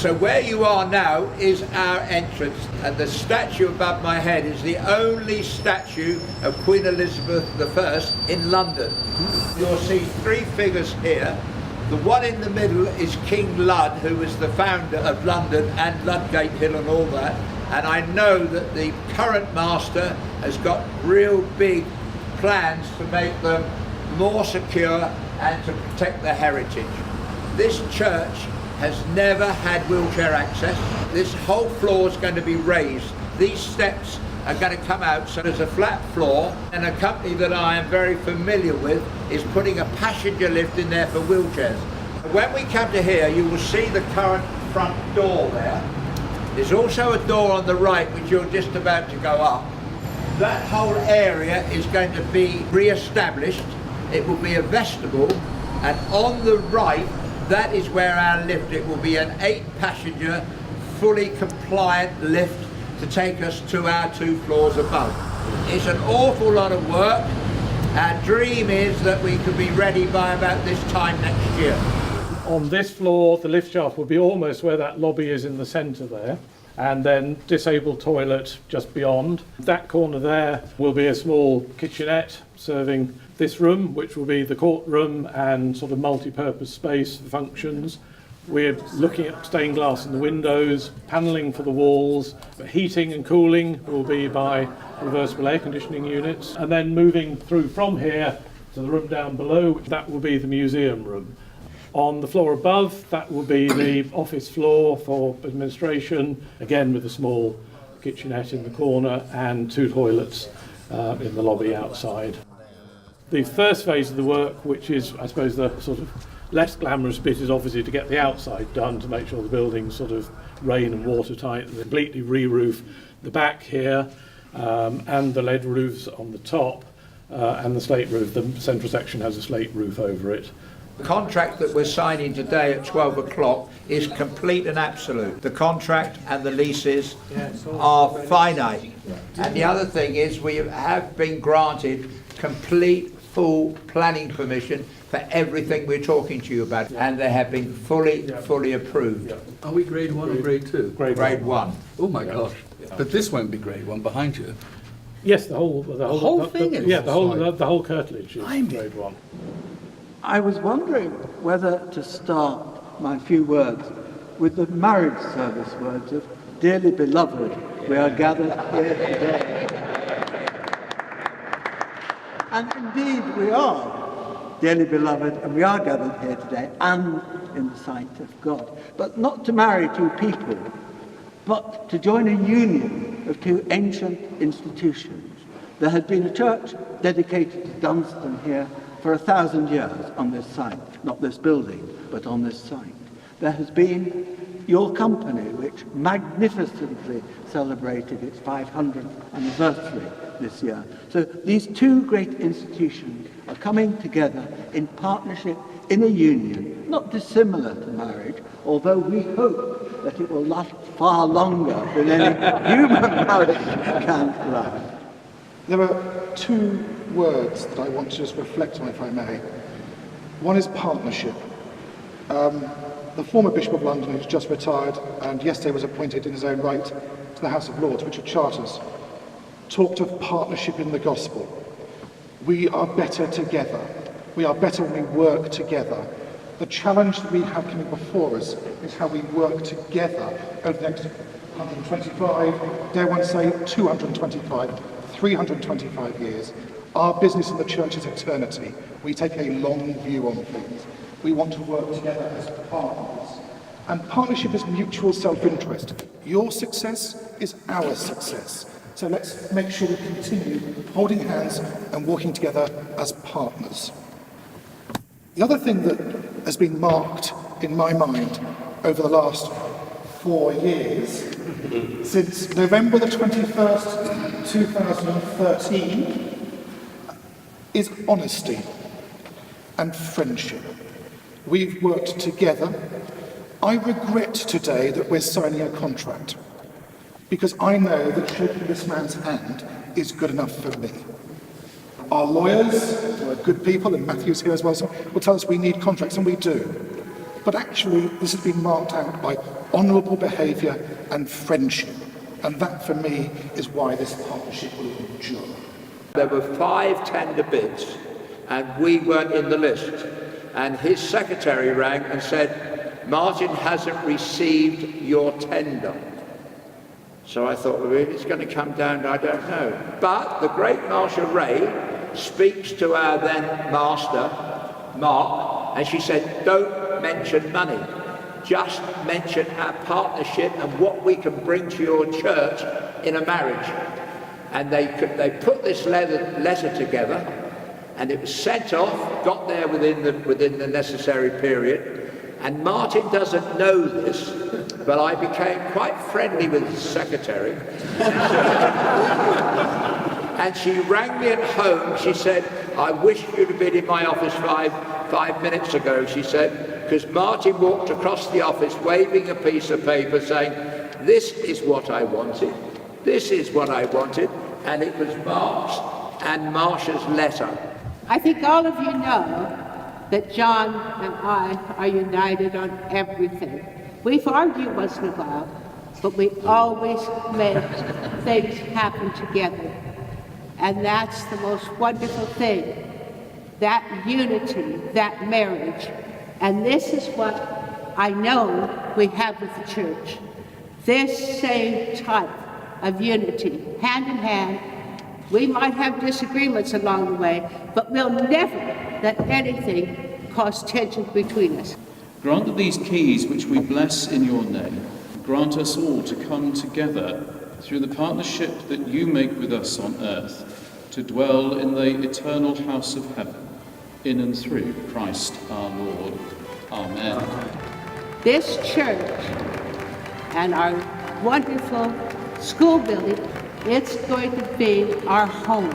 So where you are now is our entrance, and the statue above my head is the only statue of Queen Elizabeth I in London. You'll see three figures here. The one in the middle is King Lud, who was the founder of London and Ludgate Hill and all that. And I know that the current master has got real big plans to make them more secure and to protect their heritage. This church has never had wheelchair access. This whole floor is going to be raised. These steps are going to come out, so there's a flat floor, and a company that I am very familiar with is putting a passenger lift in there for wheelchairs. When we come to here, you will see the current front door there. There's also a door on the right which you're just about to go up. That whole area is going to be re-established. It will be a vestibule, and on the right, that is where our lift, it will be an 8-passenger, fully compliant lift to take us to our 2 floors above. It's an awful lot of work. Our dream is that we could be ready by about this time next year. On this floor, the lift shaft will be almost where that lobby is in the centre there, and then disabled toilet just beyond. That corner there will be a small kitchenette serving this room, which will be the courtroom and sort of multi-purpose space for functions. We're looking at stained glass in the windows, panelling for the walls, but heating and cooling will be by reversible air conditioning units. And then moving through from here to the room down below, that will be the museum room. On the floor above, that will be the office floor for administration, again with a small kitchenette in the corner and 2 toilets in the lobby outside. The first phase of the work, which is, I suppose, the sort of less glamorous bit, is obviously to get the outside done to make sure the building's sort of rain and watertight, and completely re-roof the back here and the lead roofs on the top and the slate roof. The central section has a slate roof over it. The contract that we're signing today at 12 o'clock is complete and absolute. The contract and the leases are finite. And the other thing is we have been granted complete, full planning permission for everything we're talking to you about, and they have been fully approved. Are we grade 1 or grade 2? Grade 1. Oh my gosh. But this won't be grade 1 behind you. Yes, the whole thing is the whole curtilage is grade 1. I was wondering whether to start my few words with the marriage service words of "Dearly beloved, we are gathered here today." And indeed we are, dearly beloved, and we are gathered here today and in the sight of God. But not to marry 2 people, but to join a union of 2 ancient institutions. There had been a church dedicated to Dunstan here for 1,000 years on this site, not this building, but on this site. There has been your company, which magnificently celebrated its 500th anniversary this year. So these 2 great institutions are coming together in partnership, in a union, not dissimilar to marriage, although we hope that it will last far longer than any human marriage can last. There are 2 words that I want to just reflect on, if I may. One is partnership. The former Bishop of London, who's just retired and yesterday was appointed in his own right to the House of Lords, Richard Charters, talked of partnership in the gospel. We are better together. We are better when we work together. The challenge that we have coming before us is how we work together over the next 125, dare one say 225, 325 years. Our business in the church is eternity. We take a long view on things. We want to work together as partners. And partnership is mutual self-interest. Your success is our success. So let's make sure we continue holding hands and working together as partners. The other thing that has been marked in my mind over the last 4 years, since November the 21st, 2013, is honesty and friendship. We've worked together. I regret today that we're signing a contract, because I know that shaking this man's hand is good enough for me. Our lawyers, who are good people, and Matthew's here as well, will tell us we need contracts, and we do. But actually, this has been marked out by honourable behaviour and friendship. And that, for me, is why this partnership will endure. There were 5 tender bids, and we weren't in the list. And his secretary rang and said, Martin hasn't received your tender. So I thought, well, really, it's going to come down, I don't know. But the great Marsha Ray speaks to our then Master Mark, and she said, don't mention money. Just mention our partnership and what we can bring to your church in a marriage. And they put this letter together, and it was sent off, got there within the necessary period. And Martin doesn't know this, but I became quite friendly with his secretary. And she rang me at home. She said, I wish you'd have been in my office five minutes ago, she said, because Martin walked across the office waving a piece of paper saying, this is what I wanted, this is what I wanted, and it was Mark's and Marsha's letter. I think all of you know that John and I are united on everything. We've argued once in a while, but we always make things happen together. And that's the most wonderful thing, that unity, that marriage. And this is what I know we have with the church. This same type of unity, hand in hand. We might have disagreements along the way, but we'll never let anything cause tension between us. Grant that these keys which we bless in your name, grant us all to come together through the partnership that you make with us on earth, to dwell in the eternal house of heaven, in and through Christ our Lord. Amen. This church and our wonderful school building, it's going to be our home.